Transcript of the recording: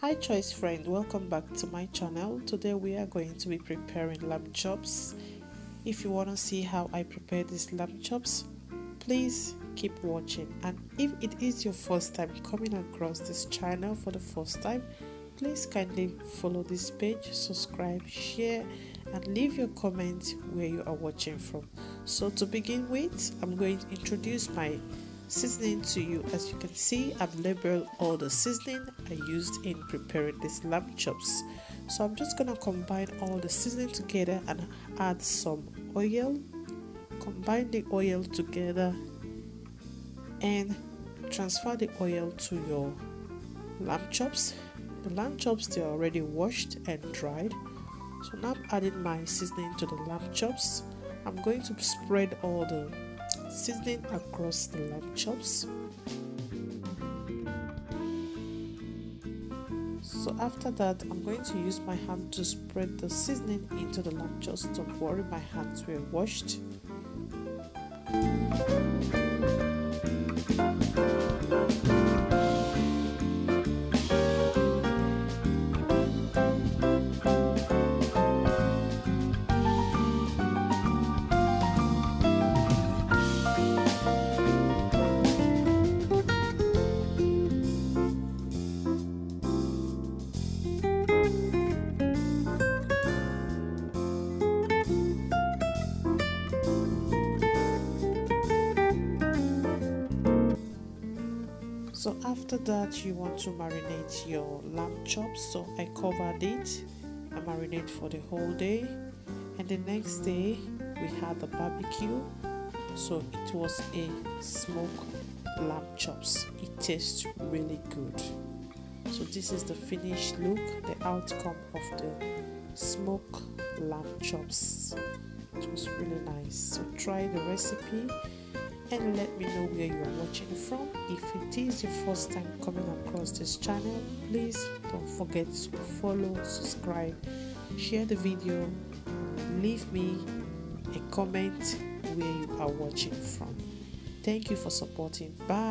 Hi choice friend, welcome back to my channel. Today we are going to be preparing lamb chops. If you want to see how I prepare these lamb chops, please keep watching. And if it is your first time coming across this channel for the first time, please kindly follow this page, subscribe, share and leave your comment where you are watching from. So to begin with, I'm going to introduce my seasoning to you. As you can see, I've labeled all the seasoning I used in preparing these lamb chops. So I'm just gonna combine all the seasoning together and add some oil. Combine the oil together and transfer the oil to your lamb chops. The lamb chops, they are already washed and dried. So now I'm adding my seasoning to the lamb chops. I'm going to spread all the seasoning across the lamb chops. So after that, I'm going to use my hand to spread the seasoning into the lamb chops. Don't worry, my hands were washed. So after that, you want to marinate your lamb chops. So I covered it. I marinate for the whole day, and the next day we had the barbecue. So it was a smoked lamb chops. It tastes really good. So this is the finished look, the outcome of the smoked lamb chops. It was really nice. So try the recipe and let me know where you are watching from. If it is your first time coming across this channel, please don't forget to follow, subscribe, share the video, leave me a comment where you are watching from. Thank you for supporting. Bye.